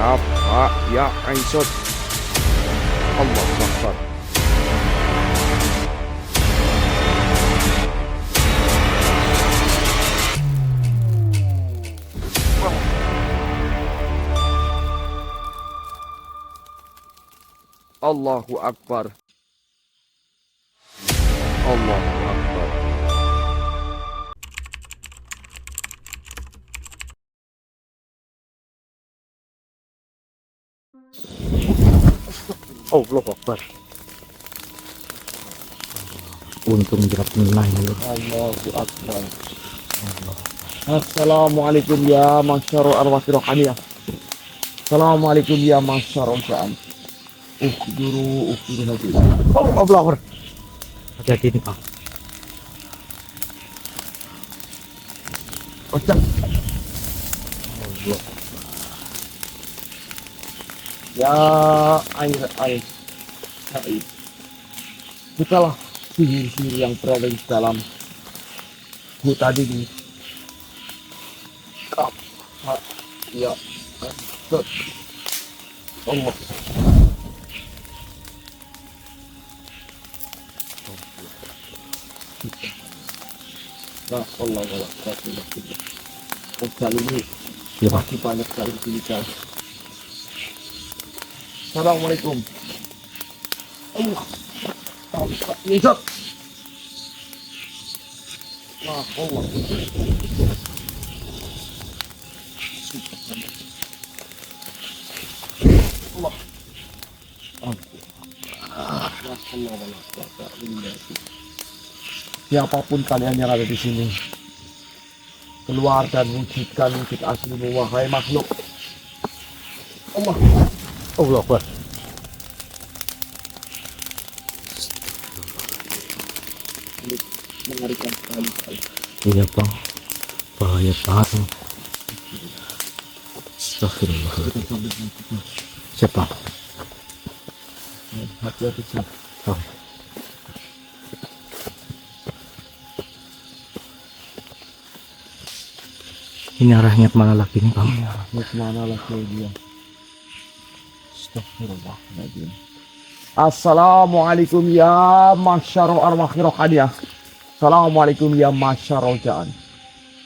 Kaf ha ya ain sod. Allahu Akbar. Allahu Akbar. Allahu Akbar. Allahu Akbar. Untung jerat menang dulu. Allahu Akbar. Assalamualaikum ya masyarul arwah rohaniyah. Assalamualaikum ya masyarul jaan. Uhduru hati. Allahu Akbar. Hati-hati nih Pak. Ocak. Ya air. Bukalah sihir-sihir yang berada di dalam hutan ini. Kaf ha ya ain sod. Allah. Nah, Allah kali ini Ya Pak. masih banyak sekali pilihan. Assalamualaikum. Allah. Nisab. Nah, Allah. Allah. Siapapun kalian yang ada di sini, keluar dan wujudkan wujud aslimu wahai makhluk. Allah. Allahu Akbar. Mengerikan sekali. Iya Pak. Bahaya banget. Astagfirullah. Siapa? Hati-hati sih. Oh. Ini arahnya kemana lagi nih Pak? Mau kemana lagi dia? Astagfirullahaladzim. Assalamualaikum ya masyarul arwah rohaniyah. Assalamualaikum ya masyarul jaan.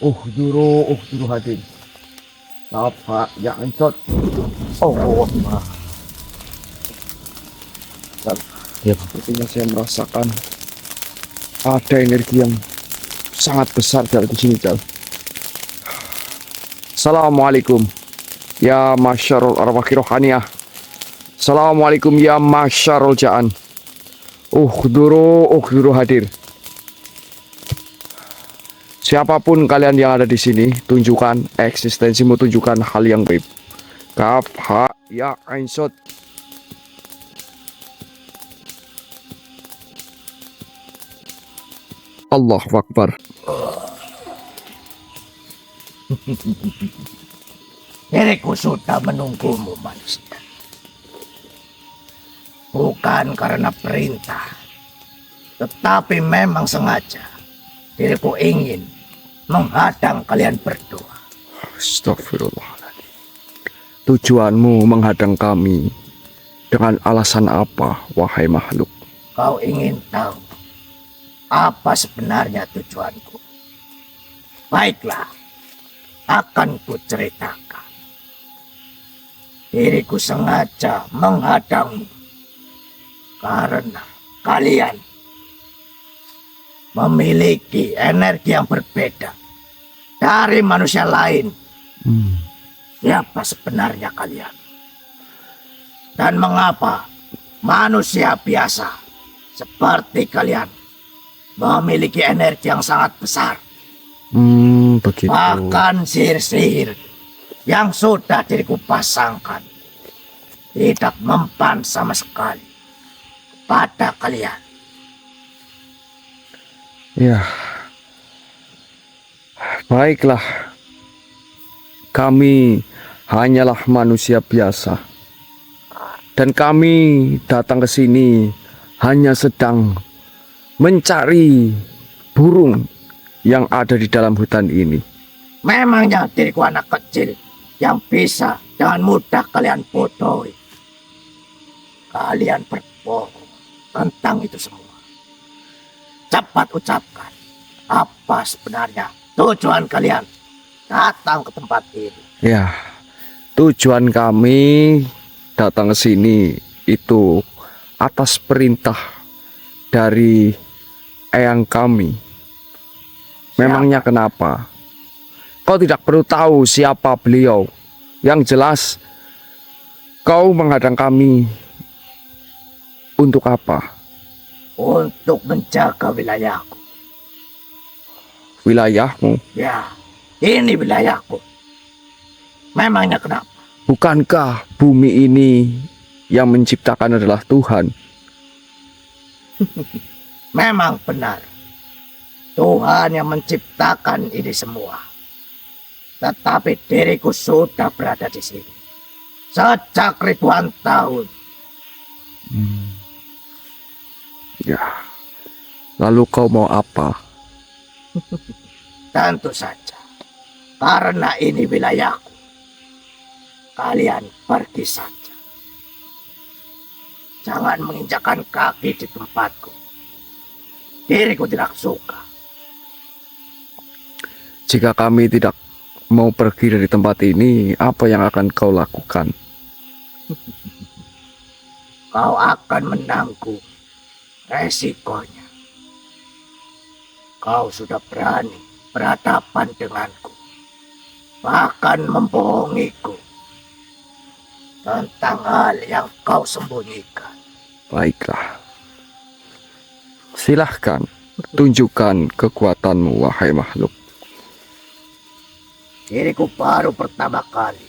Uhduru hadir. Apa ya ansot? Oh, Pak. Ya Pak. Sepertinya saya merasakan ada energi yang sangat besar di sini, Jal. Assalamualaikum ya masyarul arwah rohaniyah. Assalamualaikum ya masyarul jaan. Uhduru hadir. Siapapun kalian yang ada di sini, tunjukkan eksistensimu, tunjukkan hal yang gaib. Kaf ha ya ain sod. Allahu Akbar. Diriku sudah menunggumu manusia. Bukan karena perintah, tetapi memang sengaja diriku ingin menghadang kalian berdua. Astagfirullahaladzim. Tujuanmu menghadang kami dengan alasan apa, wahai makhluk? Kau ingin tahu apa sebenarnya tujuanku? Baiklah, akan kuceritakan. Diriku sengaja menghadangmu karena kalian memiliki energi yang berbeda dari manusia lain. Siapa sebenarnya kalian? Dan mengapa manusia biasa seperti kalian memiliki energi yang sangat besar? Begitu. Bahkan sihir-sihir yang sudah diriku pasangkan tidak mempan sama sekali pada kalian. Ya, baiklah. Kami hanyalah manusia biasa. Dan kami datang ke sini hanya sedang mencari burung yang ada di dalam hutan ini. Memangnya diriku anak kecil yang bisa dengan mudah kalian bodohi. Kalian berbohong tentang itu semua. Cepat ucapkan, apa sebenarnya tujuan kalian datang ke tempat ini? Ya, tujuan kami datang ke sini itu atas perintah dari eyang kami. Memangnya kenapa? Kau tidak perlu tahu siapa beliau. Yang jelas, kau menghadang kami untuk apa? Untuk menjaga wilayahku. Wilayahmu? Ya, ini wilayahku. Memangnya kenapa? Bukankah bumi ini yang menciptakan adalah Tuhan? Memang benar. Tuhan yang menciptakan ini semua. Tetapi diriku sudah berada di sini sejak ribuan tahun. Ya. Lalu kau mau apa? Tentu saja. Karena ini wilayahku. Kalian pergi saja. Jangan menginjakkan kaki di tempatku. Diriku tidak suka. Jika kami tidak mau pergi dari tempat ini, apa yang akan kau lakukan? Kau akan menanggung resikonya. Kau sudah berani berhadapan denganku, bahkan membohongiku tentang hal yang kau sembunyikan. Baiklah. Silahkan tunjukkan kekuatanmu, wahai makhluk. Diriku baru pertama kali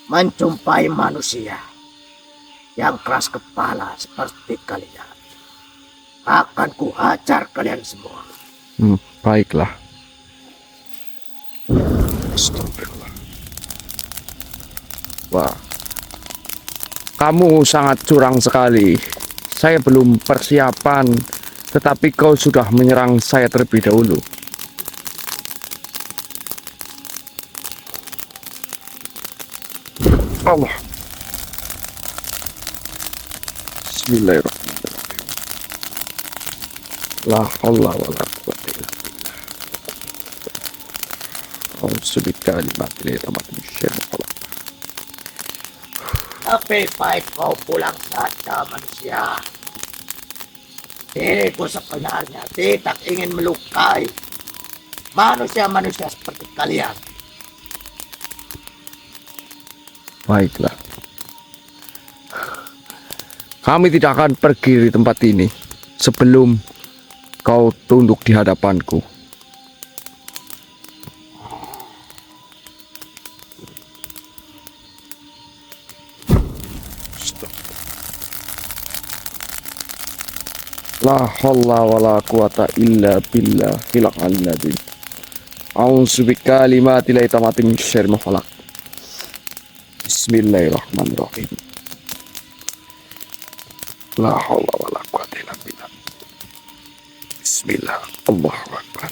menjumpai manusia yang keras kepala seperti kalian. Akan kuhajar kalian semua. Baiklah. Astagfirullah. Wah, kamu sangat curang sekali. Saya belum persiapan, tetapi kau sudah menyerang saya terlebih dahulu. Allah. Bismillahirrahmanirrahim. La haula wala quwwata illa billah. A'udzu bikalimati llahi min syarri ma khalaq. Tapi baik kau pulang saja manusia. Diriku sebenarnya tidak ingin melukai manusia-manusia seperti kalian. Baiklah. Kami tidak akan pergi dari tempat ini sebelum kau tunduk di hadapanku. La haula wala quwata illa billahil aliyyil azim. A'udzu bikalimati llahi tammati min syarri ma khalaq. Bismillahirrahmanirrahim. La haula wala quwata illa billah. Bismillah. Allahu akbar.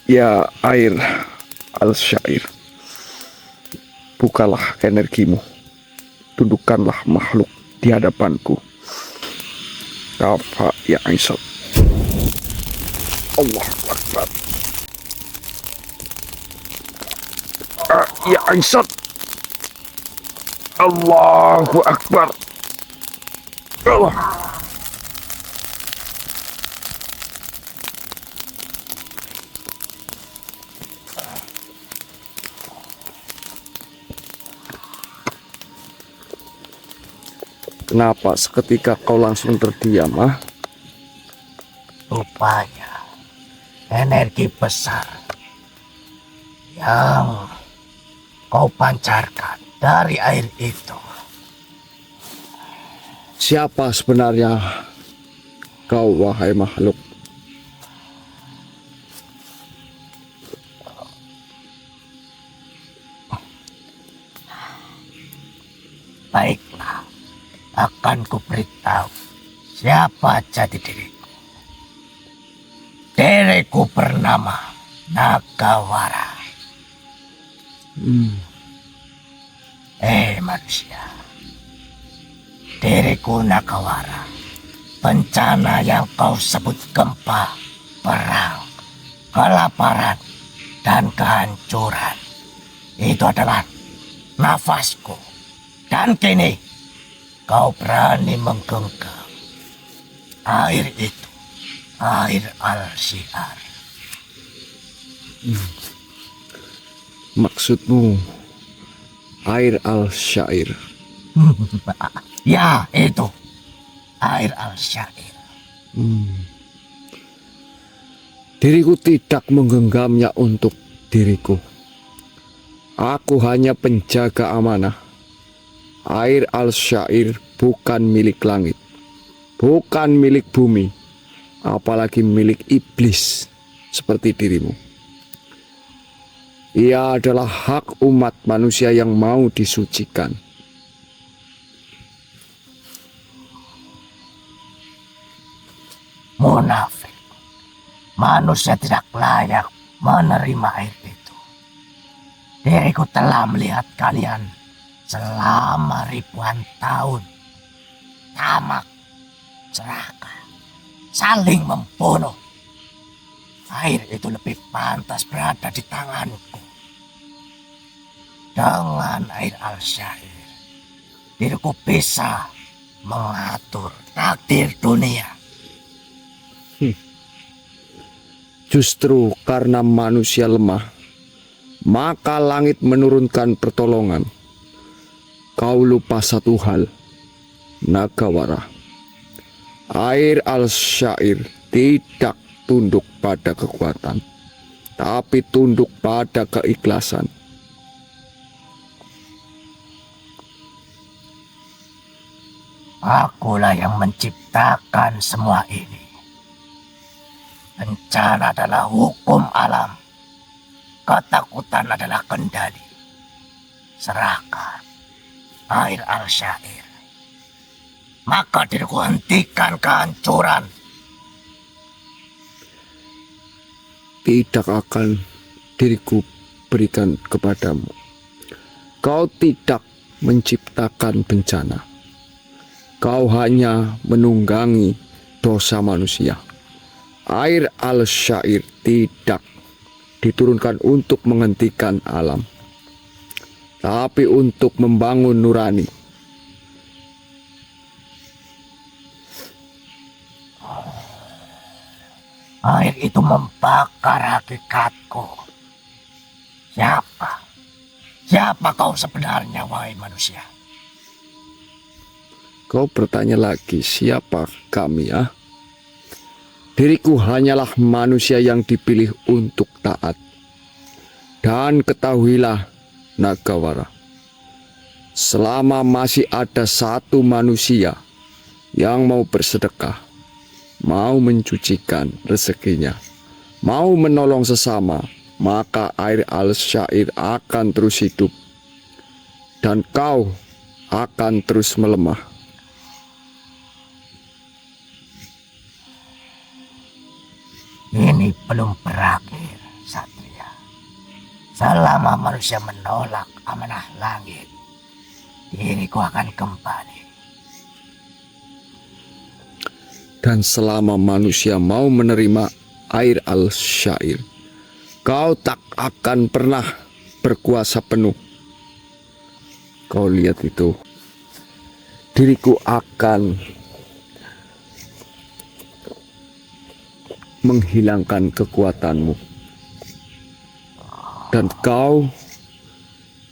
Ya air al-syair, bukalah energimu. Tundukkanlah makhluk di hadapanku. Kafa ya Aisyah. Allahu akbar. Ya Aisyah. Allahu akbar. Allah. Kenapa seketika kau langsung terdiam, ah? Rupanya energi besar yang kau pancarkan dari air itu. Siapa sebenarnya kau, wahai makhluk? Baiklah, akan kuberitahu siapa jati diriku. Diriku bernama Nagawara. Manusia, diriku Nakawara. Bencana yang kau sebut gempa, perang, kelaparan, dan kehancuran, itu adalah nafasku. Dan kini kau berani menggenggam air itu, air Al-Syiar. Maksudmu air Al-Syair? Ya, itu air Al-Syair. Diriku tidak menggenggamnya untuk diriku. Aku hanya penjaga amanah. Air Al-Syair bukan milik langit, bukan milik bumi, apalagi milik iblis seperti dirimu. Ia adalah hak umat manusia yang mau disucikan. Munafik. Manusia tidak layak menerima air itu. Diriku telah melihat kalian selama ribuan tahun. Tamak, serakah, saling membunuh. Air itu lebih pantas berada di tanganku. Dengan air Al-Syair, diriku bisa mengatur takdir dunia. Justru karena manusia lemah, maka langit menurunkan pertolongan. Kau lupa satu hal, Nakawara. Air Al-Syair tidak tunduk pada kekuatan, tapi tunduk pada keikhlasan. Akulah yang menciptakan semua ini. Bencana adalah hukum alam. Ketakutan adalah kendali. Serahkan air Al-Syair. Maka diriku hentikan kehancuran. Tidak akan diriku berikan kepadamu. Kau tidak menciptakan bencana. Kau hanya menunggangi dosa manusia. Air Al-Syair tidak diturunkan untuk menghentikan alam, tapi untuk membangun nurani. Air itu membakar hakikatku. Siapa? Siapa kau sebenarnya, wahai manusia? Kau bertanya lagi, siapa kami ya? Diriku hanyalah manusia yang dipilih untuk taat. Dan ketahuilah, Nakawara, selama masih ada satu manusia yang mau bersedekah, mau mencucikan rezekinya, mau menolong sesama, maka air Al-Syair akan terus hidup. Dan kau akan terus melemah. Ini belum berakhir, Satria. Selama manusia menolak amanah langit, diriku akan kembali. Dan selama manusia mau menerima air Al-Syair, kau tak akan pernah berkuasa penuh. Kau lihat itu, diriku akan menghilangkan kekuatanmu. Dan kau,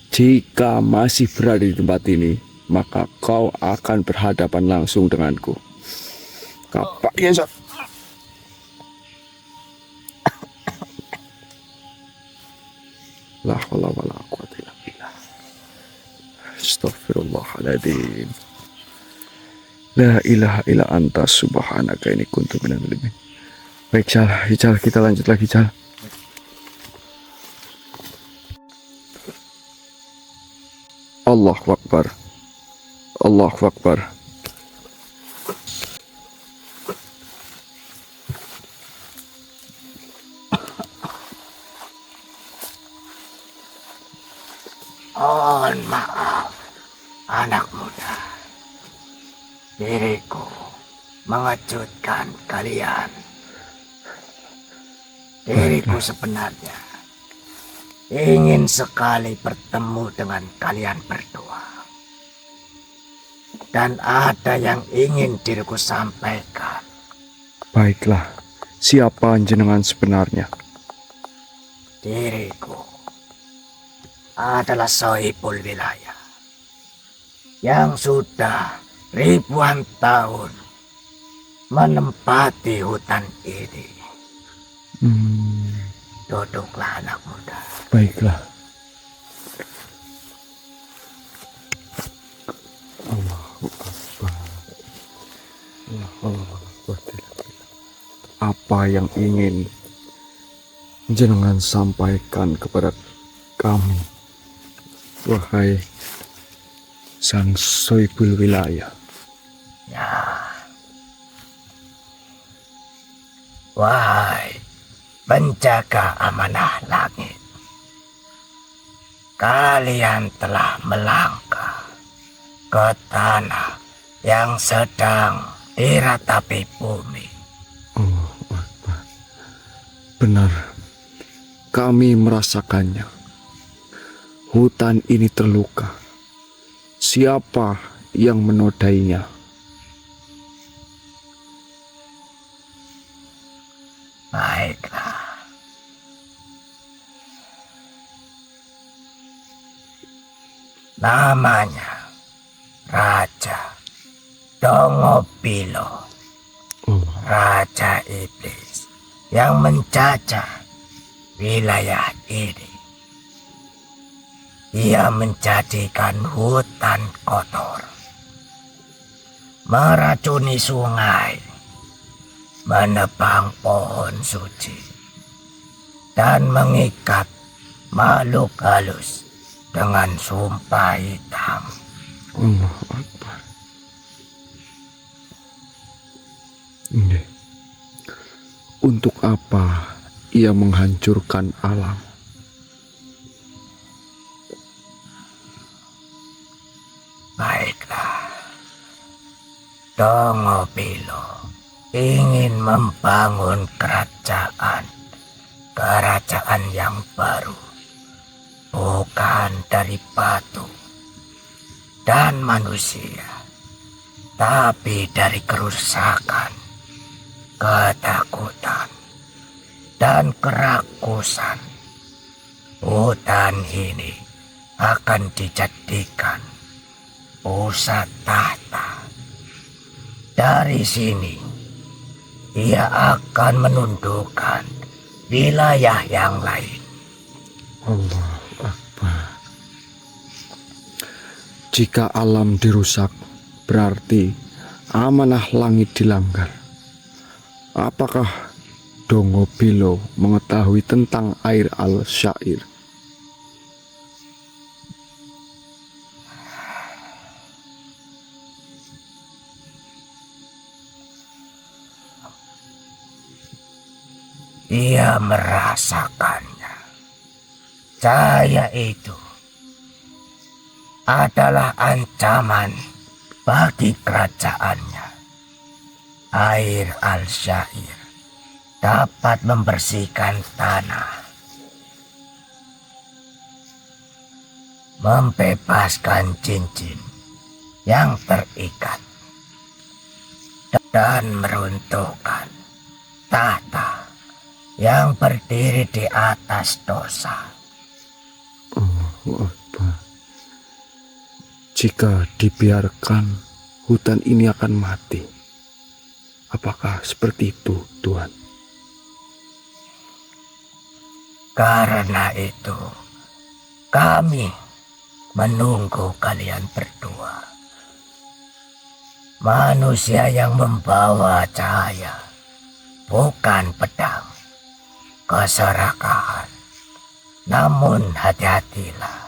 jika masih berada di tempat ini, maka kau akan berhadapan langsung denganku. Kapak ya, Sob. La haula wala quwwata illa billah. Astaghfirullahaladzim. La ilaha illa anta subhanaka inni kuntu minadz dzalimin. Baik, Ical, kita lanjut lagi, Cal. Allahu Akbar. Allahu Akbar. Mohon maaf, anak muda. Diriku mengejutkan kalian. Diriku sebenarnya ingin sekali bertemu dengan kalian berdua. Dan ada yang ingin diriku sampaikan. Baiklah, siapa jenengan sebenarnya? Diriku adalah Sohibul Wilayah yang sudah ribuan tahun menempati hutan ini. Duduklah anak muda. Baiklah. Allahu Akbar. Allahu Akbar. Apa yang ingin jenengan sampaikan kepada kami, wahai Sang Sohibul Wilayah? Ya. Wahai penjaga amanah langit, kalian telah melangkah ke tanah yang sedang diratapi bumi. Allahu Akbar. Benar, kami merasakannya. Hutan ini terluka. Siapa yang menodainya? Baiklah. Namanya Raja Dongobilo, Raja Iblis yang menjajah wilayah ini. Ia menjadikan hutan kotor, meracuni sungai, menebang pohon suci, dan mengikat makhluk halus dengan sumpah hitam. Allahu Akbar. Ini. Untuk apa ia menghancurkan alam? Baiklah, Dongobilo ingin membangun kerajaan yang baru, bukan dari batu dan manusia, tapi dari kerusakan, ketakutan, dan kerakusan. Hutan ini akan dijadikan pusat tahta. Dari sini ia akan menundukkan wilayah yang lain. Allahu Akbar. Jika alam dirusak, berarti amanah langit dilanggar. Apakah Dongobilo mengetahui tentang air al-syair? Ia merasakannya. Cahaya itu adalah ancaman bagi kerajaannya. Air al-syair dapat membersihkan tanah, membebaskan jin-jin yang terikat, dan meruntuhkan tahta yang berdiri di atas dosa. Allahu Akbar. Jika dibiarkan, hutan ini akan mati. Apakah seperti itu, Tuhan? Karena itu, kami menunggu kalian berdua. Manusia yang membawa cahaya, bukan pedang, keserakahan. Namun hati-hatilah,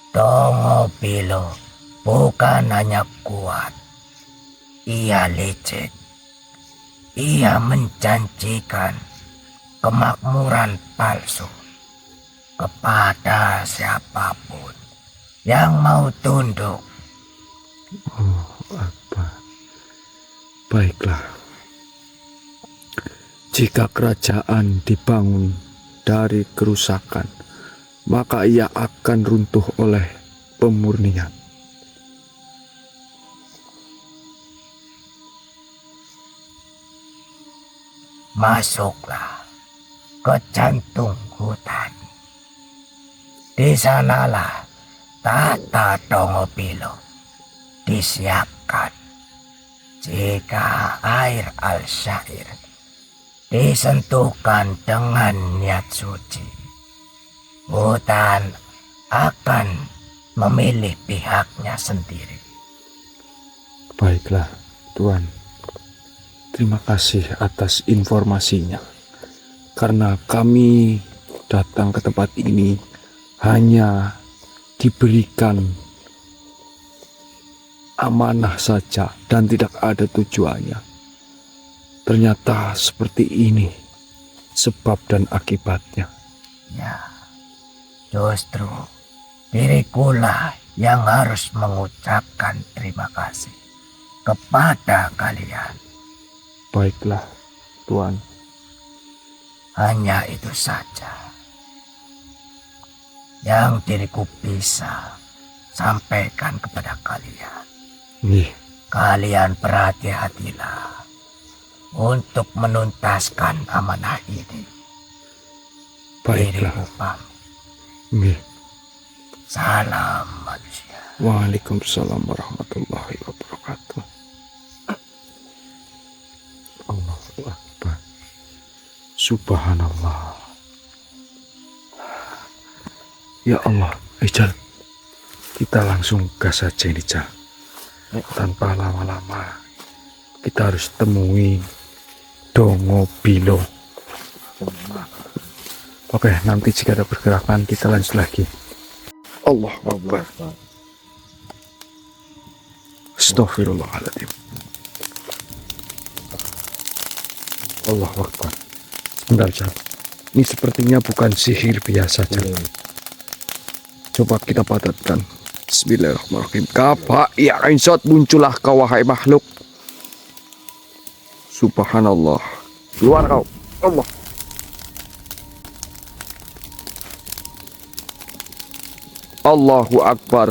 Dongobilo bukan hanya kuat, ia licik. Ia menjanjikan kemakmuran palsu kepada siapapun yang mau tunduk. Apa? Baiklah. Jika kerajaan dibangun dari kerusakan, maka ia akan runtuh oleh pemurnian. Masuklah ke jantung hutan. Di sanalah tata Tongopilo disiapkan. Jika air al-syair disentuhkan dengan niat suci, hutan akan memilih pihaknya sendiri. Baiklah, Tuan. Terima kasih atas informasinya. Karena kami datang ke tempat ini hanya diberikan amanah saja dan tidak ada tujuannya. Ternyata seperti ini sebab dan akibatnya. Ya, justru dirikulah yang harus mengucapkan terima kasih kepada kalian. Baiklah, Tuan. Hanya itu saja yang diriku bisa sampaikan kepada kalian. Nih, Kalian berhati-hatilah untuk menuntaskan amanah ini. baiklah. Diriku pamit. Nih. Salam manusia. Waalaikumsalam warahmatullahi wabarakatuh. Allahu Akbar. Subhanallah. Ya Allah, Ijal. Kita langsung gas saja ini, Jal. Tanpa lama-lama, kita harus temui Dongopilo. Oke, nanti jika ada pergerakan, kita lanjut lagi. Allah Akbar. Astaghfirullahaladzim. Allah Akbar. Sebentar, Jal. Ini sepertinya bukan sihir biasa, Jal. Coba kita padatkan. Bismillahirrahmanirrahim. Kafa ya ainsot, muncullah kau wahai makhluk. Subhanallah. Keluar kau. Allah. Allahu Akbar.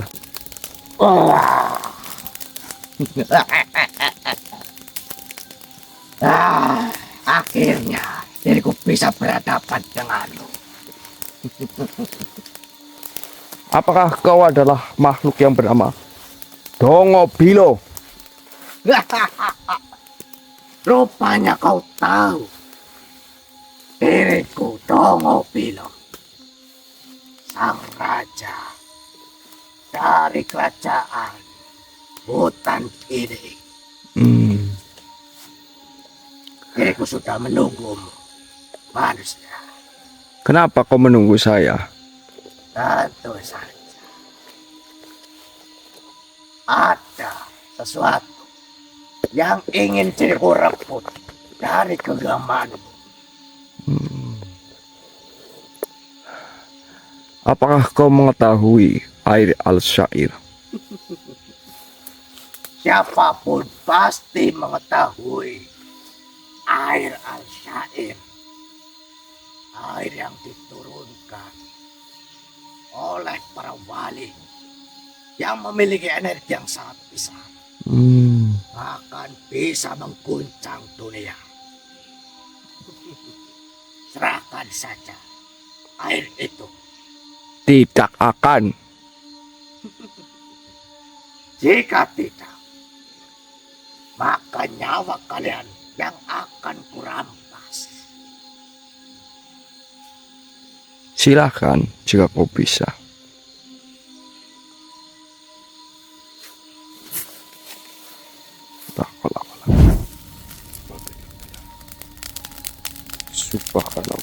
Akhirnya diriku bisa berhadapan denganmu. Apakah kau adalah makhluk yang bernama Dongopilo? Rupanya kau tahu. Diriku Dongopilo, sang raja dari kerajaan hutan ini. Diriku sudah menunggumu, manusia. Kenapa kau menunggu saya? Tentu saja ada sesuatu yang ingin diriku rebut dari genggamanmu. Apakah kau mengetahui air al-syair? Siapapun pasti mengetahui air al-syair. Air yang diturunkan oleh para wali yang memiliki energi yang sangat besar. Bahkan bisa mengguncang dunia. Serahkan saja air itu. Tidak akan. Jika tidak, maka nyawa kalian yang akan kurampas. Silahkan jika kau bisa. Subhanallah.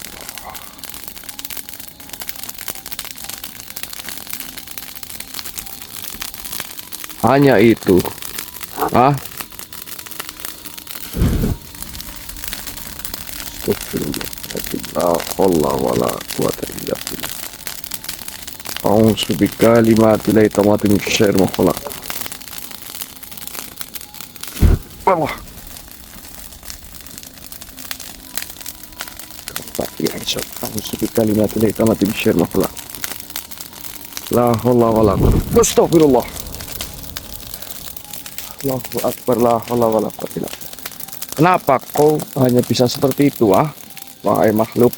Hanya itu. Ah? Astagfirullah. La haula wala quwata illa billah. أعوذ بكلمات الله التامات من شر ما خلق الله أعوذ بكلمات الله التامات من شر ما خلق لا حول ولا قوة أستغفر الله Allahu Akbar la haula wala quwwata illa billah. Kenapa kau hanya bisa seperti itu wahai makhluk?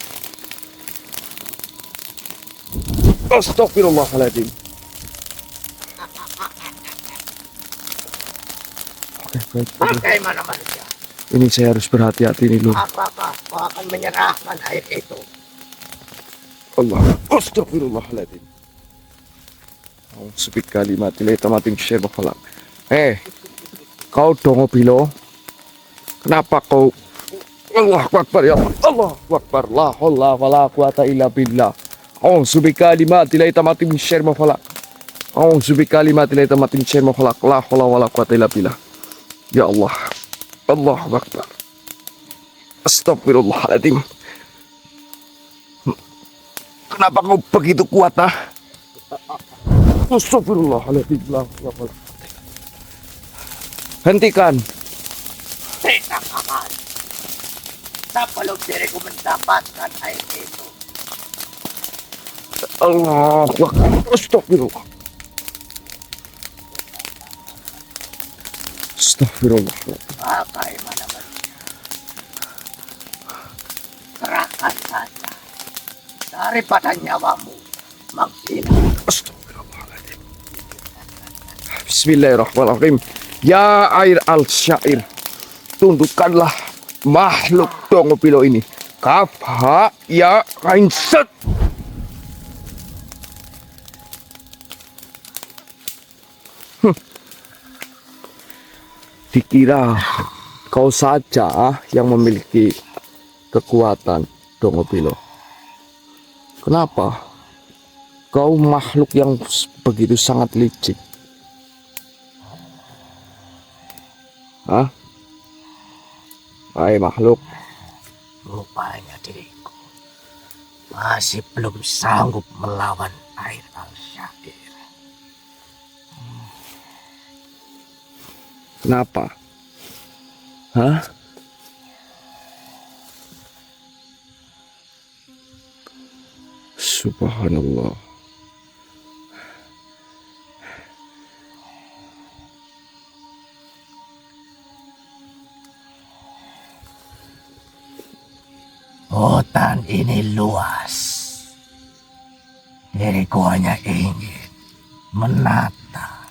Astagfirullahaladzim. Oke, baik. Bagaimana manusia? Ini saya harus berhati-hati nih, Lur. Apakah kau akan menyerahkan air itu? Allah. Astagfirullahaladzim. Sebut kalimat ilahi tamatin syir bakhalak. Kau Dongobilo, kenapa kau Allahu Akbar ya Allah Akbar la haula wala quwata illa billah. A'udzu bikalimati llahi tammati min syarri ma khalaq. A'udzu bikalimati llahi tammati min syarri ma khalaq. La haula wala quwata illa billah. Ya Allah. Allahu Akbar. Astagfirullahaladzim. Kenapa kau begitu kuat Astagfirullahaladzim. La haula wala quwata. Hentikan. Tidak akan. Sebelum diriku mendapatkan air itu. Allahu Akbar. Astagfirullah. Astagfirullah. Bagaimana manusia? Serahkan saja. Daripada nyawamu menghilang. Astagfirullahaladzim. Bismillahirrahmanirrahim. Ya air al-syair, tundukkanlah makhluk Dongobilo ini. Kaf ha ya ain set. Dikira kau saja yang memiliki kekuatan Dongobilo. Kenapa? Kau makhluk yang begitu sangat licik. Hai makhluk. Rupanya diriku masih belum sanggup melawan air al-syair. Kenapa? Subhanallah. Hutan ini luas. Diriku hanya ingin menata.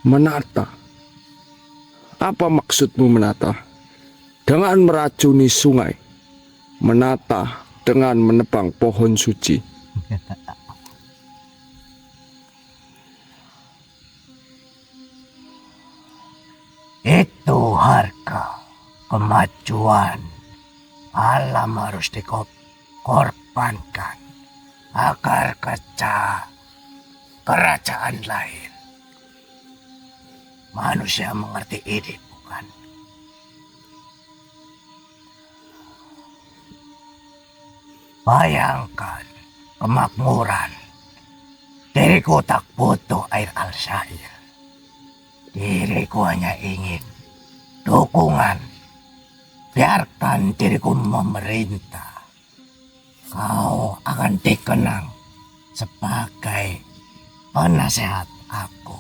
Menata? Apa maksudmu menata? Dengan meracuni sungai. Menata dengan menebang pohon suci. Itu harga kemajuan. Alam harus dikorbankan agar kerajaan lain. Manusia mengerti ini, bukan? Bayangkan kemakmuran. Diriku tak butuh air al-syair. Diriku hanya ingin dukungan. Biarkan diriku memerintah. Kau akan dikenang sebagai penasehat aku.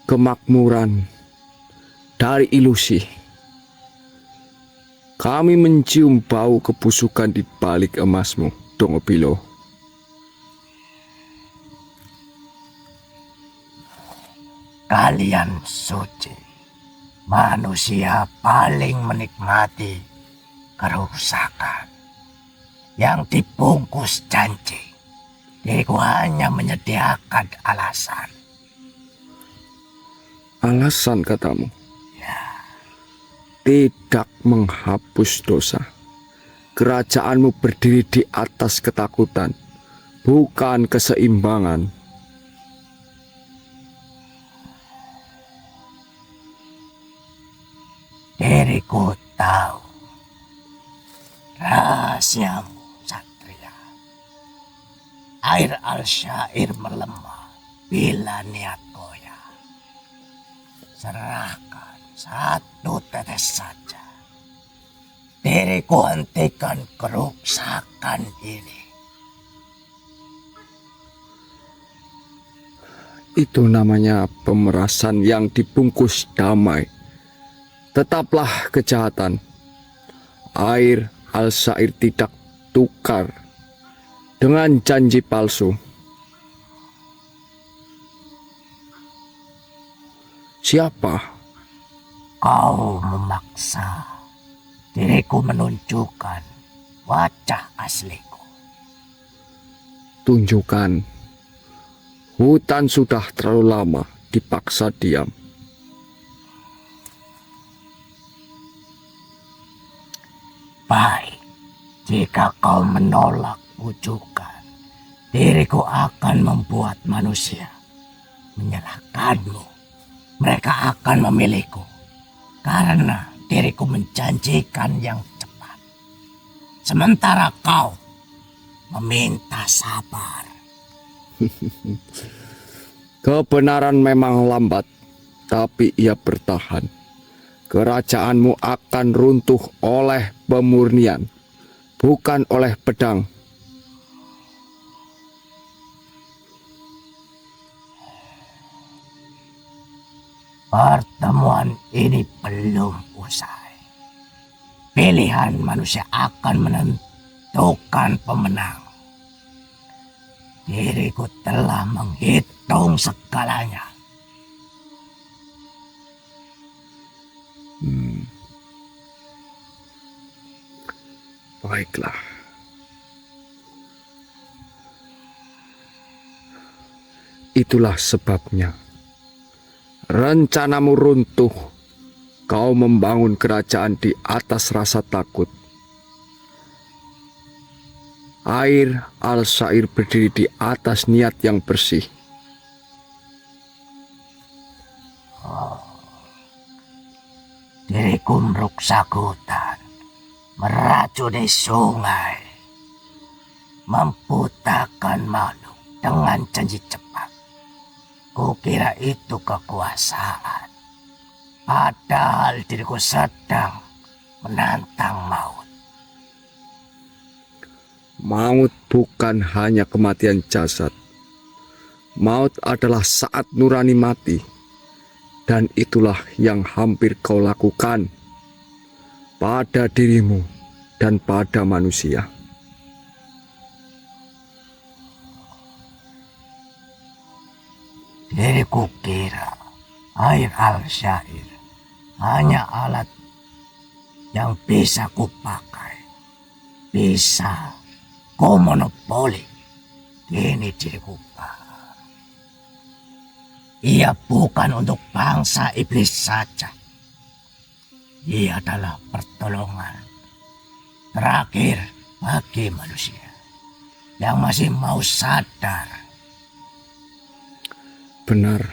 Kemakmuran dari ilusi. Kami mencium bau kebusukan di balik emasmu, Dongobilo. Kalian suci. Manusia paling menikmati kerusakan yang dibungkus janji. Diriku hanya menyediakan alasan. Alasan katamu? Ya. Tidak menghapus dosa. Kerajaanmu berdiri di atas ketakutan, bukan keseimbangan. Diriku tahu Rahasiamu, Satria. Air al-syair melemah bila niat goyah. Serahkan satu tetes saja. Diriku hentikan kerusakan ini. Itu namanya pemerasan yang dibungkus damai. Tetaplah kejahatan. Air al-syair tidak tukar dengan janji palsu. Siapa? Kau memaksa diriku menunjukkan wajah asliku. Tunjukkan. Hutan sudah terlalu lama dipaksa diam. Baik, jika kau menolak bujukan, diriku akan membuat manusia menyalahkanmu. Mereka akan memilihku karena diriku menjanjikan yang cepat. Sementara kau meminta sabar. Kebenaran memang lambat, tapi ia bertahan. Kerajaanmu akan runtuh oleh pemurnian, bukan oleh pedang. Pertemuan ini belum usai. Pilihan manusia akan menentukan pemenang. Diriku telah menghitung segalanya. Baiklah. Itulah sebabnya. Rencanamu runtuh. Kau membangun kerajaan di atas rasa takut. Air al-syair berdiri di atas niat yang bersih. Diriku merusak hutan, meracuni sungai, membutakan makhluk dengan janji cepat. Kukira itu kekuasaan, padahal diriku sedang menantang maut. Maut bukan hanya kematian jasad. Maut adalah saat nurani mati. Dan itulah yang hampir kau lakukan pada dirimu dan pada manusia. Diriku kira air al-syair hanya alat yang bisa kupakai, bisa kumonopoli. Kini diriku paham. Ia bukan untuk bangsa iblis saja. Ia adalah pertolongan terakhir bagi manusia yang masih mau sadar. Benar.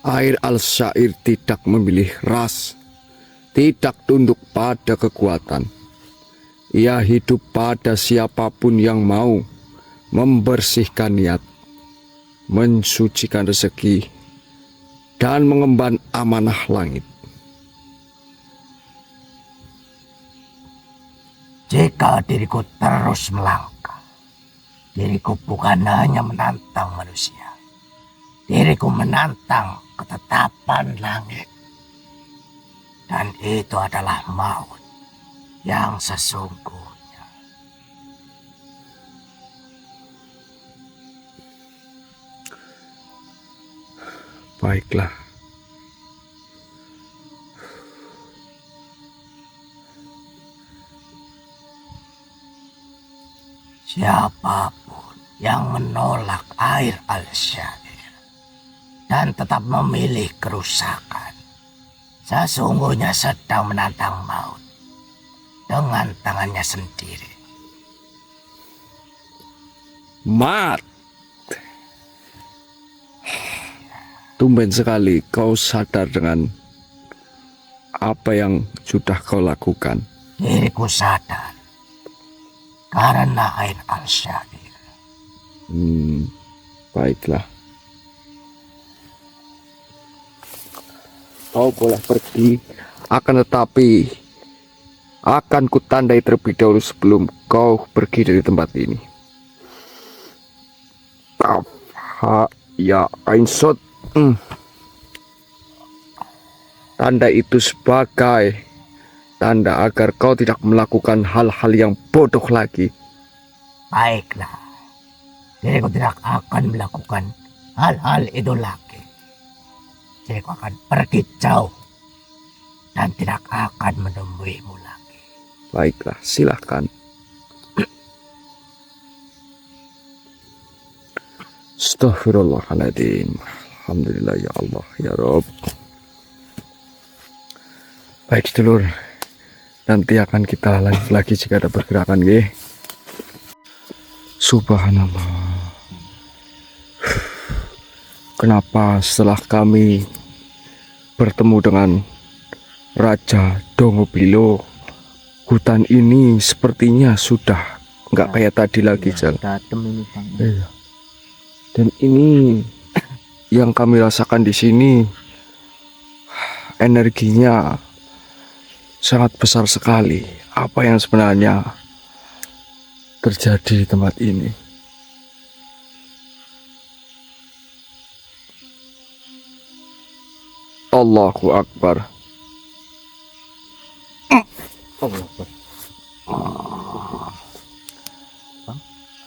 Air al-syair tidak memilih ras, tidak tunduk pada kekuatan. Ia hidup pada siapapun yang mau membersihkan niat, mensucikan rezeki, dan mengemban amanah langit. Jika diriku terus melangkah, diriku bukan hanya menantang manusia. Diriku menantang ketetapan langit. Dan itu adalah maut yang sesungguhnya. Baiklah. Siapapun yang menolak air al-syair dan tetap memilih kerusakan, sesungguhnya sedang menantang maut dengan tangannya sendiri. Mat! Tumben sekali kau sadar dengan apa yang sudah kau lakukan. Diriku sadar karena air al-syair. Baiklah. Kau boleh pergi, akan tetapi akan kutandai terlebih dahulu sebelum kau pergi dari tempat ini. Ya Ainsot. Tanda itu sebagai tanda agar kau tidak melakukan hal-hal yang bodoh lagi. Baiklah, diriku tidak akan melakukan hal-hal itu lagi. Diriku akan pergi jauh dan tidak akan menemuimu lagi. Baiklah, silahkan. Astaghfirullahaladzim. Alhamdulillah ya Allah ya Rob. Baik sedulur, nanti akan kita lanjut lagi jika ada pergerakan nggih. Subhanallah. Kenapa setelah kami bertemu dengan Raja Dongobilo, hutan ini sepertinya sudah nggak kayak tadi lagi, Jal. Datem ini Bang. Iya. Dan ini yang kami rasakan di sini, energinya sangat besar sekali. Apa yang sebenarnya terjadi di tempat ini? Allahu Akbar.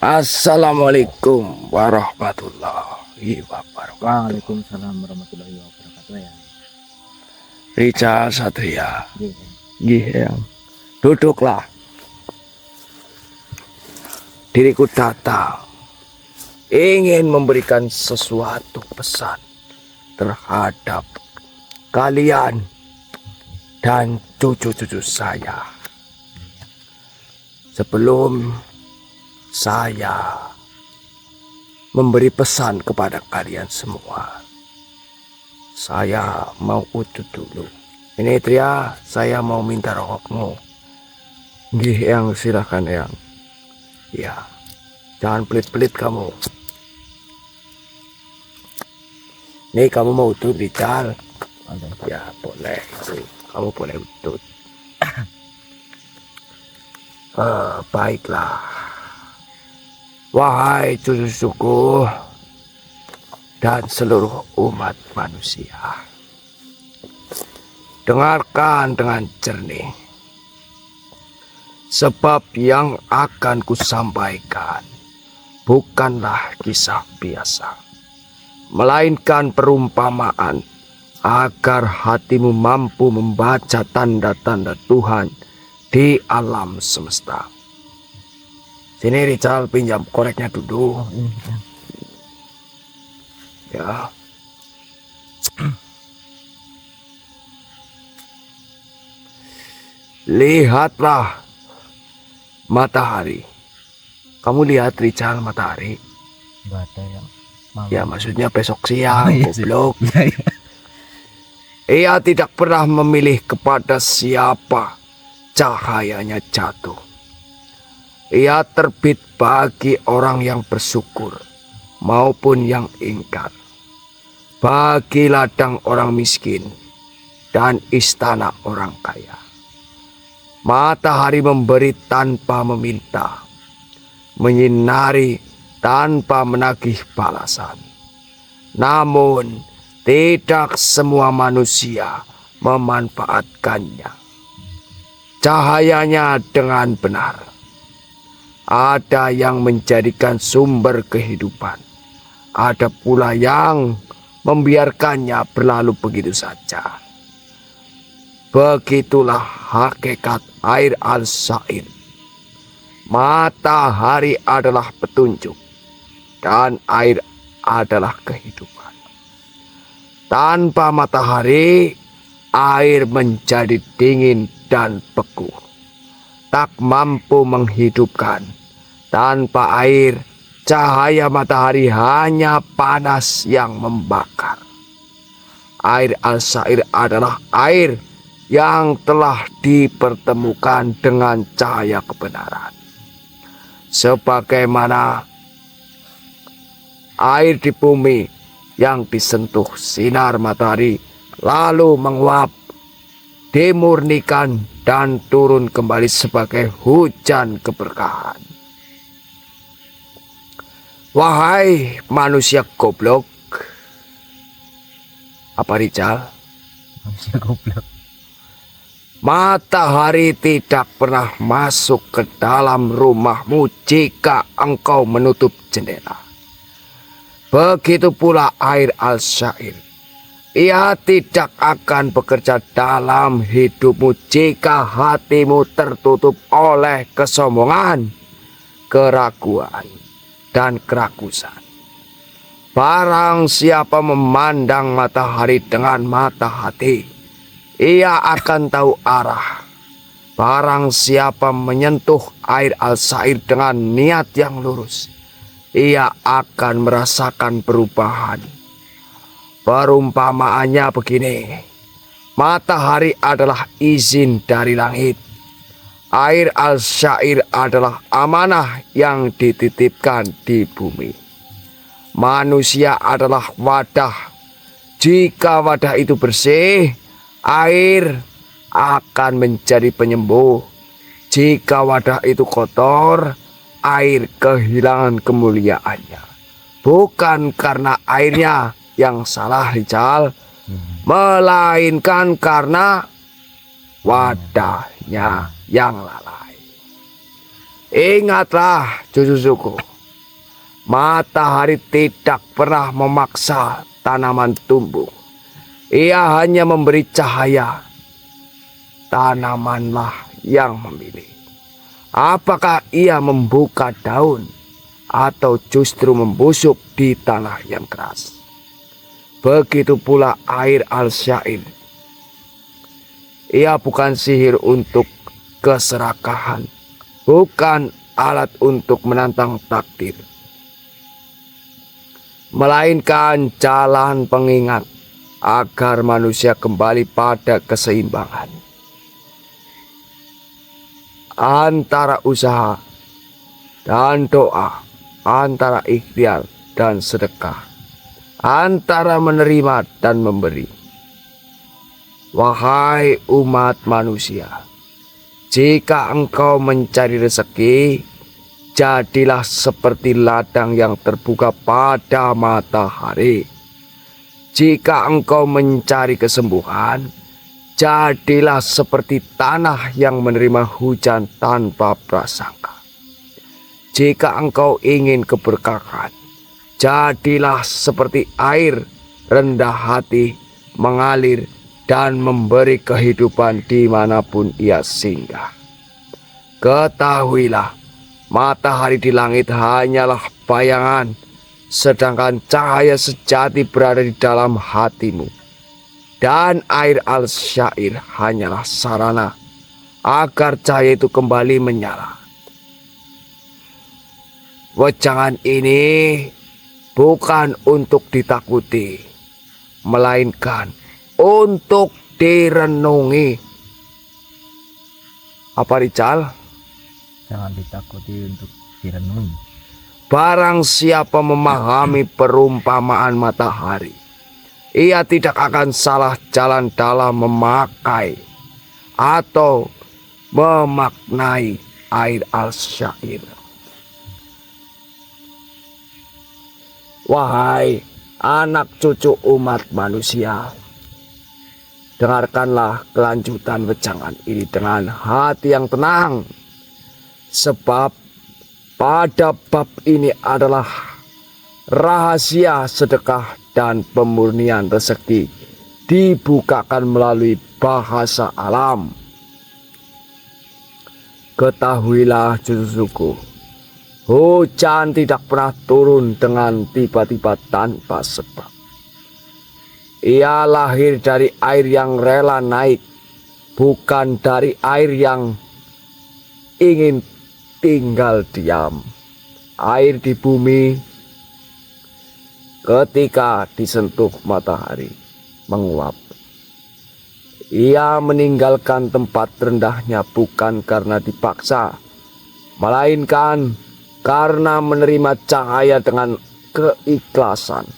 Assalamualaikum warahmatullahi wabarakatuh. Waalaikumsalam warahmatullahi wabarakatuh ya. Richard Satria. Nggih. Nggih, Eyang. Duduklah. Diriku datang ingin memberikan sesuatu pesan terhadap kalian dan cucu-cucu saya. Sebelum saya memberi pesan kepada kalian semua, saya mau udut dulu. Ini Tria, saya mau minta rokokmu. Nggih, Eyang, silahkan Eyang. Ya, jangan pelit-pelit kamu. Nih kamu mau udut, Rizal? Ya boleh, itu kamu boleh udut. Baiklah. Wahai cucu-cucuku dan seluruh umat manusia, dengarkan dengan jernih. Sebab yang akan kusampaikan bukanlah kisah biasa, melainkan perumpamaan agar hatimu mampu membaca tanda-tanda Tuhan di alam semesta. Sini Rizal, pinjam koreknya dulu. Ya. Lihatlah matahari. Kamu lihat Rizal matahari? Enggak ada yang malam. Ya maksudnya besok siang, Iya sih. goblok. Iya, iya. Ia tidak pernah memilih kepada siapa cahayanya jatuh. Ia terbit bagi orang yang bersyukur maupun yang ingkar, bagi ladang orang miskin dan istana orang kaya. Matahari memberi tanpa meminta, menyinari tanpa menagih balasan. Namun tidak semua manusia memanfaatkannya. Cahayanya dengan benar. Ada yang menjadikan sumber kehidupan. Ada pula yang membiarkannya berlalu begitu saja. Begitulah hakikat air al-syair. Matahari adalah petunjuk dan air adalah kehidupan. Tanpa matahari, air menjadi dingin dan beku, tak mampu menghidupkan. Tanpa air, cahaya matahari hanya panas yang membakar. Air al-syair adalah air yang telah dipertemukan dengan cahaya kebenaran. Sebagaimana air di bumi yang disentuh sinar matahari lalu menguap, dimurnikan dan turun kembali sebagai hujan keberkahan. Wahai manusia goblok. Apa Rijal? Manusia goblok. Matahari tidak pernah masuk ke dalam rumahmu jika engkau menutup jendela. Begitu pula air al-syair. Ia tidak akan bekerja dalam hidupmu jika hatimu tertutup oleh kesombongan, keraguan, dan kerakusan. Barang siapa memandang matahari dengan mata hati, ia akan tahu arah. Barang siapa menyentuh air al-syair dengan niat yang lurus, ia akan merasakan perubahan. Perumpamaannya begini, matahari adalah izin dari langit. Air al-syair adalah amanah yang dititipkan di bumi. Manusia adalah wadah. Jika wadah itu bersih, air akan menjadi penyembuh. Jika wadah itu kotor, air kehilangan kemuliaannya. Bukan karena airnya yang salah, Rijal, melainkan karena wadahnya yang lalai. Ingatlah cucu-cucuku, matahari tidak pernah memaksa tanaman tumbuh. Ia hanya memberi cahaya. Tanamanlah yang memilih. Apakah ia membuka daun atau justru membusuk di tanah yang keras. Begitu pula air al-syair. Ia bukan sihir untuk keserakahan, bukan alat untuk menantang takdir, melainkan jalan pengingat agar manusia kembali pada keseimbangan antara usaha dan doa, antara ikhtiar dan sedekah, antara menerima dan memberi. Wahai umat manusia, jika engkau mencari rezeki, jadilah seperti ladang yang terbuka pada matahari. Jika engkau mencari kesembuhan, jadilah seperti tanah yang menerima hujan tanpa prasangka. Jika engkau ingin keberkahan, jadilah seperti air rendah hati mengalir dan memberi kehidupan dimanapun ia singgah. Ketahuilah, matahari di langit hanyalah bayangan, sedangkan cahaya sejati berada di dalam hatimu. Dan air al-syair hanyalah sarana agar cahaya itu kembali menyala. Wejangan ini bukan untuk ditakuti, melainkan untuk direnungi. Apa Rijal? Jangan ditakuti, untuk direnungi. Barang siapa memahami perumpamaan matahari, ia tidak akan salah jalan dalam memakai atau memaknai air al-syair. Wahai anak cucu umat manusia, dengarkanlah kelanjutan wejangan ini dengan hati yang tenang. Sebab pada bab ini adalah rahasia sedekah dan pemurnian rezeki dibukakan melalui bahasa alam. Ketahuilah cucu-cucuku, hujan tidak pernah turun dengan tiba-tiba tanpa sebab. Ia lahir dari air yang rela naik, bukan dari air yang ingin tinggal diam. Air di bumi ketika disentuh matahari menguap. Ia meninggalkan tempat rendahnya bukan karena dipaksa, melainkan karena menerima cahaya dengan keikhlasan.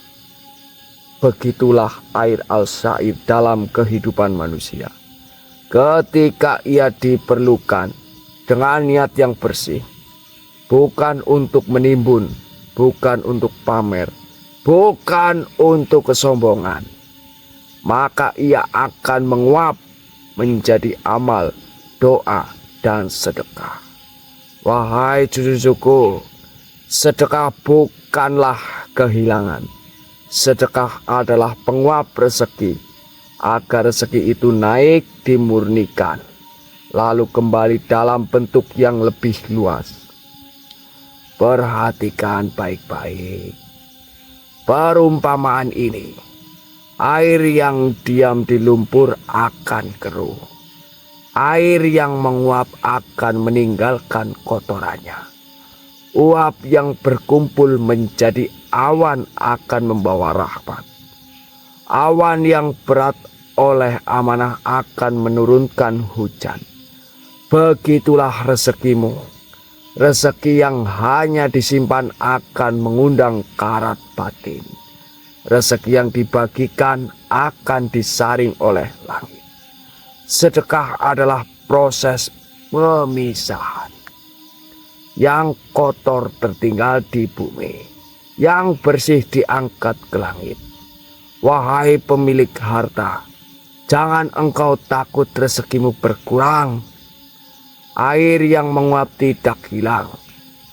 Begitulah air al-syair dalam kehidupan manusia. Ketika ia diperlukan dengan niat yang bersih, bukan untuk menimbun, bukan untuk pamer, bukan untuk kesombongan, maka ia akan menguap menjadi amal, doa, dan sedekah. Wahai cucu-cucuku, sedekah bukanlah kehilangan. Sedekah adalah penguap rezeki, agar rezeki itu naik dimurnikan, lalu kembali dalam bentuk yang lebih luas. Perhatikan baik-baik perumpamaan ini. Air yang diam di lumpur akan keruh. Air yang menguap akan meninggalkan kotorannya. Uap yang berkumpul menjadi awan akan membawa rahmat. Awan yang berat oleh amanah akan menurunkan hujan. Begitulah rezekimu. Rezeki yang hanya disimpan akan mengundang karat batin. Rezeki yang dibagikan akan disaring oleh langit. Sedekah adalah proses pemisahan. Yang kotor tertinggal di bumi, yang bersih diangkat ke langit. Wahai pemilik harta, jangan engkau takut rezekimu berkurang. Air yang menguap tidak hilang.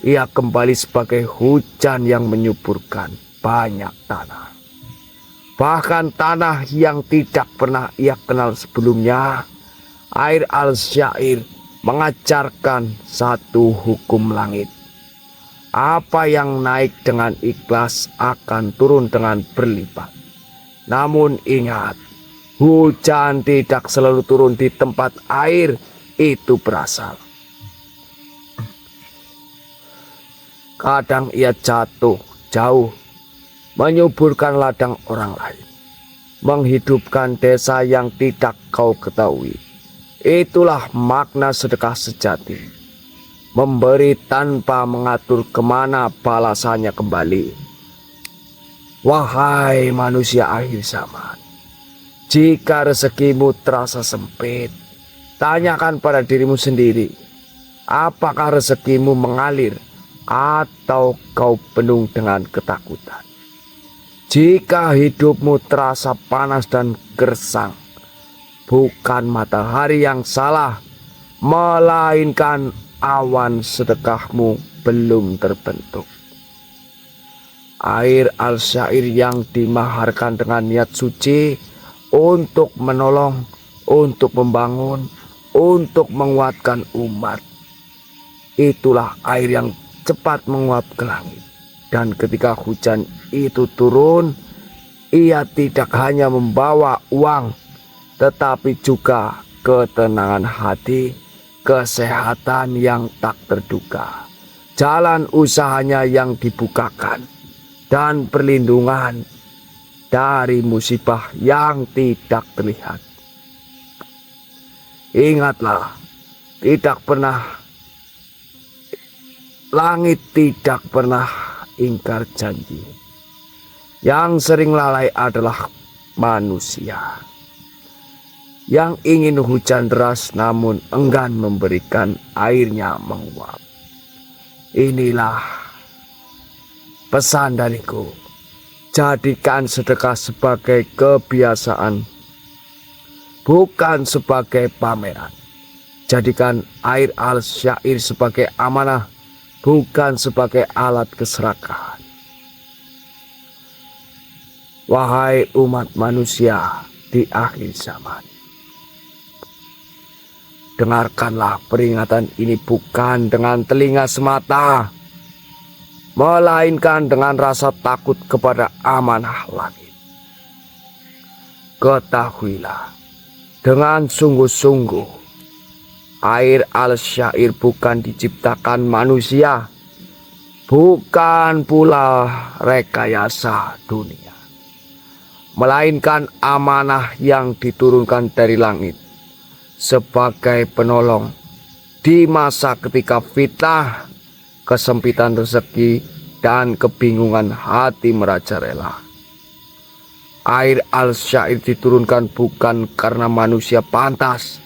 Ia kembali sebagai hujan yang menyuburkan banyak tanah. Bahkan tanah yang tidak pernah ia kenal sebelumnya, air al-syair mengajarkan satu hukum langit. Apa yang naik dengan ikhlas akan turun dengan berlipat. Namun ingat, hujan tidak selalu turun di tempat air itu berasal. Kadang ia jatuh jauh, menyuburkan ladang orang lain, menghidupkan desa yang tidak kau ketahui. Itulah makna sedekah sejati. Memberi tanpa mengatur kemana balasannya kembali. Wahai manusia akhir zaman, jika rezekimu terasa sempit, tanyakan pada dirimu sendiri, apakah rezekimu mengalir atau kau penuh dengan ketakutan? Jika hidupmu terasa panas dan gersang, bukan matahari yang salah, melainkan awan sedekahmu belum terbentuk. Air al-syair yang dimaharkan dengan niat suci untuk menolong, untuk membangun, untuk menguatkan umat. Itulah air yang cepat menguap ke langit. Dan ketika hujan itu turun, ia tidak hanya membawa uang, tetapi juga ketenangan hati, kesehatan yang tak terduga, jalan usahanya yang dibukakan, dan perlindungan dari musibah yang tidak terlihat. Ingatlah, langit tidak pernah ingkar janji. Yang sering lalai adalah manusia, yang ingin hujan deras namun enggan memberikan airnya menguap. Inilah pesan dariku. Jadikan sedekah sebagai kebiasaan, bukan sebagai pameran. Jadikan air al-syair sebagai amanah, bukan sebagai alat keserakahan. Wahai umat manusia di akhir zaman, dengarkanlah peringatan ini bukan dengan telinga semata, melainkan dengan rasa takut kepada amanah langit. Ketahuilah dengan sungguh-sungguh, air al-syair bukan diciptakan manusia, bukan pula rekayasa dunia, melainkan amanah yang diturunkan dari langit sebagai penolong di masa ketika fitnah, kesempitan rezeki, dan kebingungan hati merajalela. Air al-syair diturunkan bukan karena manusia pantas,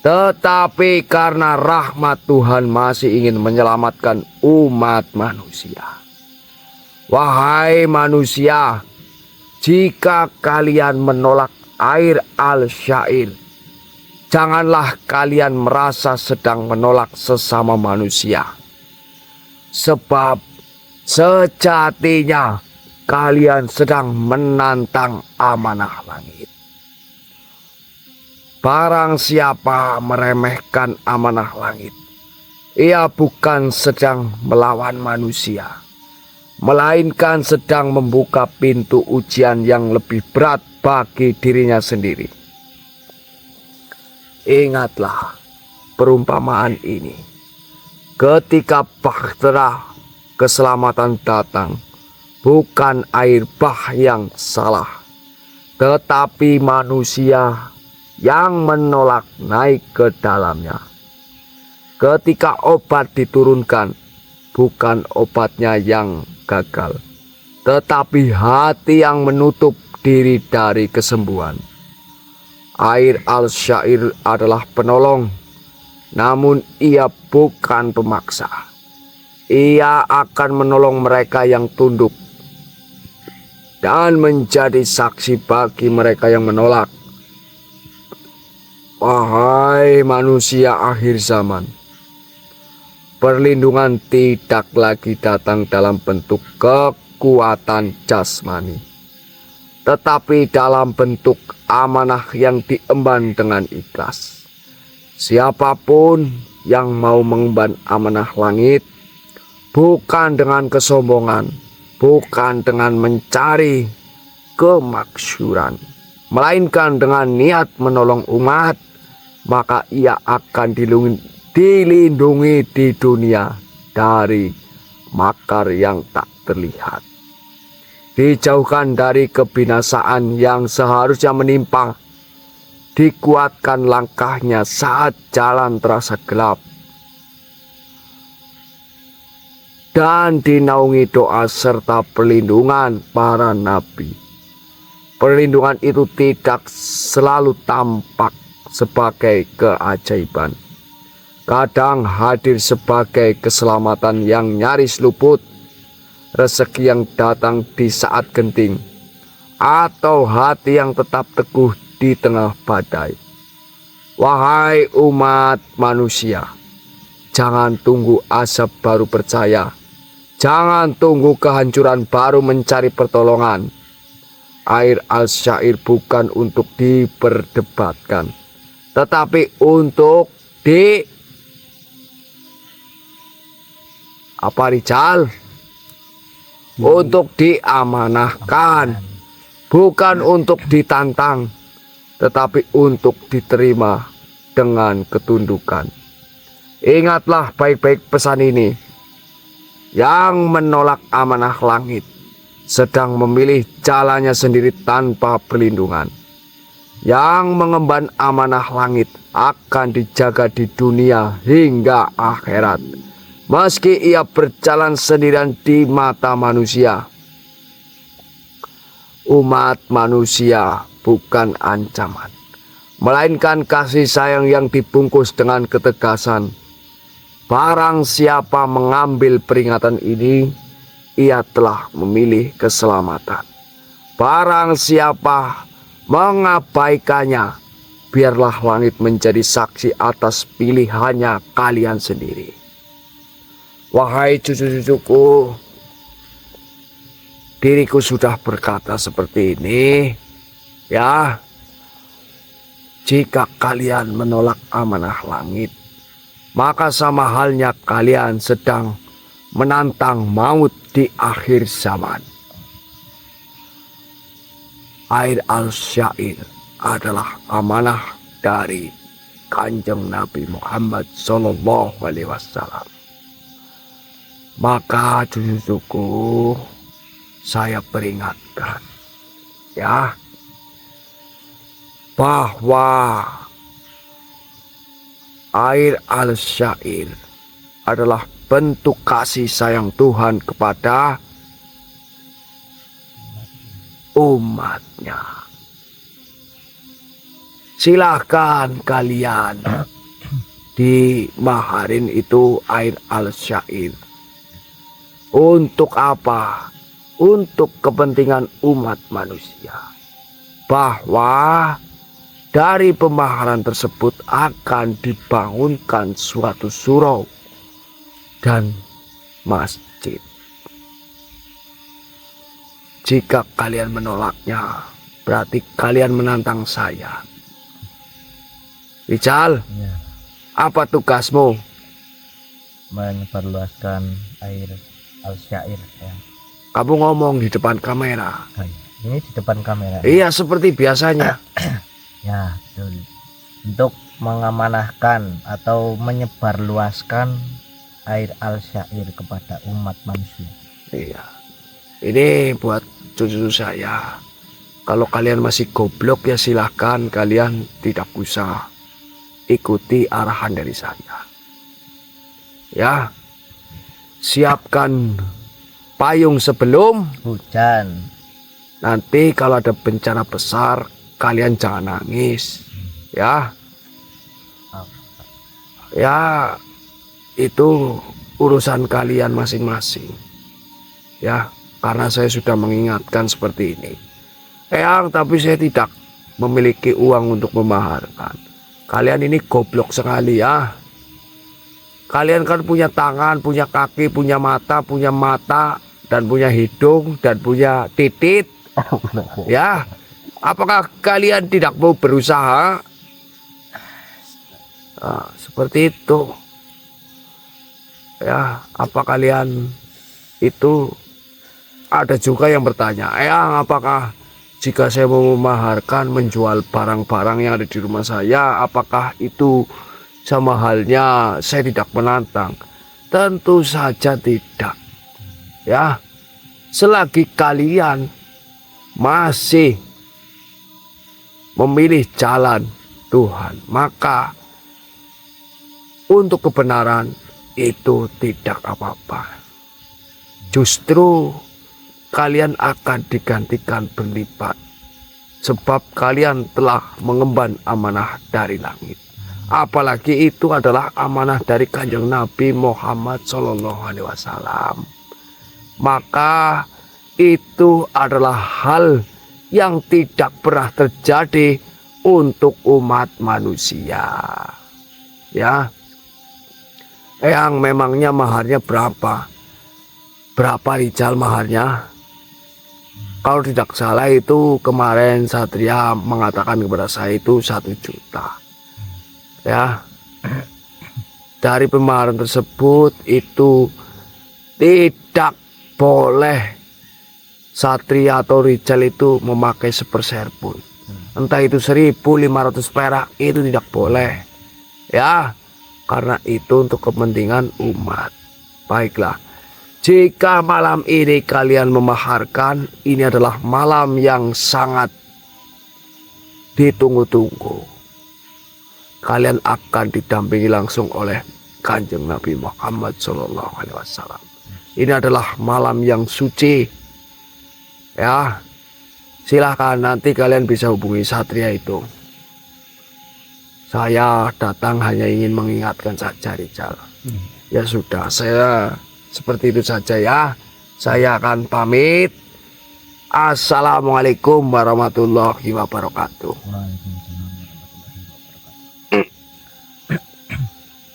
tetapi karena rahmat Tuhan masih ingin menyelamatkan umat manusia. Wahai manusia, jika kalian menolak air al-syair, janganlah kalian merasa sedang menolak sesama manusia. Sebab sejatinya kalian sedang menantang amanah langit. Barang siapa meremehkan amanah langit, ia bukan sedang melawan manusia, melainkan sedang membuka pintu ujian yang lebih berat bagi dirinya sendiri. Ingatlah perumpamaan ini. Ketika bahtera keselamatan datang, bukan air bah yang salah, tetapi manusia yang menolak naik ke dalamnya. Ketika obat diturunkan, bukan obatnya yang gagal, tetapi hati yang menutup diri dari kesembuhan. Air al-syair adalah penolong, namun ia bukan pemaksa. Ia akan menolong mereka yang tunduk dan menjadi saksi bagi mereka yang menolak. Wahai manusia akhir zaman, perlindungan tidak lagi datang dalam bentuk kekuatan jasmani, tetapi dalam bentuk amanah yang diemban dengan ikhlas. Siapapun yang mau mengemban amanah langit, bukan dengan kesombongan, bukan dengan mencari kemaksyuran, melainkan dengan niat menolong umat, maka ia akan dilindungi di dunia dari makar yang tak terlihat, dijauhkan dari kebinasaan yang seharusnya menimpa, dikuatkan langkahnya saat jalan terasa gelap, dan dinaungi doa serta perlindungan para nabi. Perlindungan itu tidak selalu tampak sebagai keajaiban. Kadang hadir sebagai keselamatan yang nyaris luput, rezeki yang datang di saat genting, atau hati yang tetap teguh di tengah badai. Wahai umat manusia, jangan tunggu asap baru percaya. Jangan tunggu kehancuran baru mencari pertolongan. Air al-syair bukan untuk diperdebatkan, tetapi untuk untuk diamanahkan, bukan untuk ditantang, tetapi untuk diterima dengan ketundukan. Ingatlah baik-baik pesan ini. Yang menolak amanah langit sedang memilih jalannya sendiri tanpa perlindungan. Yang mengemban amanah langit akan dijaga di dunia hingga akhirat, meski ia berjalan sendirian di mata manusia. Umat manusia bukan ancaman, melainkan kasih sayang yang dibungkus dengan ketegasan. Barang siapa mengambil peringatan ini, ia telah memilih keselamatan. Barang siapa mengabaikannya, biarlah langit menjadi saksi atas pilihannya kalian sendiri. Wahai cucu-cucuku, diriku sudah berkata seperti ini, ya. Jika kalian menolak amanah langit, maka sama halnya kalian sedang menantang maut di akhir zaman. Air al-syair adalah amanah dari Kanjeng Nabi Muhammad SAW. Maka cucuku, saya peringatkan, ya, bahwa air al-syair adalah bentuk kasih sayang Tuhan kepada umatnya. Silahkan kalian dimaharin itu air al-syair. Untuk apa? Untuk kepentingan umat manusia. Bahwa dari pemaharan tersebut akan dibangunkan suatu surau dan masjid. Jika kalian menolaknya, berarti kalian menantang saya. Rijal, Ya, apa tugasmu? menyebarluaskan air al-syair ya. Kamu ngomong di depan kamera. Oh, iya. Ini di depan kamera. Iya, seperti biasanya. Ya, betul. Untuk mengamanahkan atau menyebarluaskan air al-syair kepada umat manusia. Iya. Ini buat cucu saya. Kalau kalian masih goblok ya silahkan kalian tidak usah ikuti arahan dari saya. Ya. Siapkan payung sebelum Hujan. nanti kalau ada bencana besar kalian jangan nangis. Ya. Ya, itu urusan kalian masing-masing. Ya, karena saya sudah mengingatkan seperti ini. Eyang, tapi saya tidak memiliki uang untuk memaharkan. Kalian ini goblok sekali ya. Kalian kan punya tangan, punya kaki, punya mata, dan punya hidung, dan punya titit. Ya, apakah kalian tidak mau berusaha? Nah, seperti itu. Ya, apa kalian itu ada juga yang bertanya, Eyang, apakah jika saya mau memaharkan menjual barang-barang yang ada di rumah saya, apakah itu sama halnya saya tidak menantang? Tentu saja tidak. Ya, selagi kalian masih memilih jalan Tuhan, maka untuk kebenaran itu tidak apa-apa. Justru kalian akan digantikan berlipat, sebab kalian telah mengemban amanah dari langit. Apalagi itu adalah amanah dari Kanjeng Nabi Muhammad SAW. Maka itu adalah hal yang tidak pernah terjadi untuk umat manusia. Ya, yang memangnya maharnya berapa? Berapa Rijal maharnya? Kalau tidak salah itu kemarin Satria mengatakan kepada saya itu 1 juta. Ya, dari pemaharan tersebut itu tidak boleh Satria atau Rijal itu memakai seperser pun. Entah itu 1.500 perak, itu tidak boleh. Ya, karena itu untuk kepentingan umat. Baiklah, jika malam ini kalian memaharkan, ini adalah malam yang sangat ditunggu-tunggu. Kalian akan didampingi langsung oleh Kanjeng Nabi Muhammad SAW. Ini adalah malam yang suci. Ya, silahkan nanti kalian bisa hubungi Satria itu. Saya datang hanya ingin mengingatkan saja, Rijal. Ya sudah, saya seperti itu saja ya. Saya akan pamit. Assalamualaikum warahmatullahi wabarakatuh.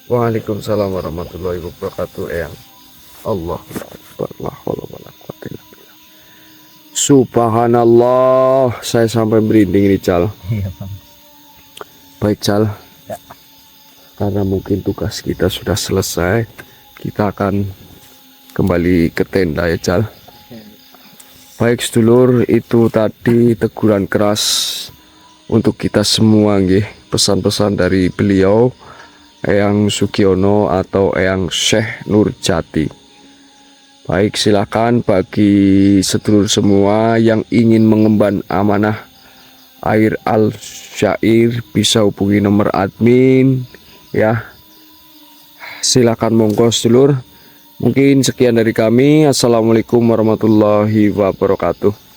Waalaikumsalam warahmatullahi wabarakatuh. Eyang. Allah Akbar. La haula wala quwwata illa billah. Subhanallah, saya sampai merinding Rijal. Iya, Bang. Baik, Cal. Ya. Karena mungkin tugas kita sudah selesai, kita akan kembali ke tenda ya, Cal. Baik, sedulur, itu tadi teguran keras untuk kita semua, nggih. Pesan-pesan dari beliau, Eyang Sugiono atau Eyang Syekh Nurjati. Baik, silakan bagi sedulur semua yang ingin mengemban amanah air al syair bisa hubungi nomor admin ya. Silakan monggo sedulur. Mungkin sekian dari kami. Assalamualaikum warahmatullahi wabarakatuh.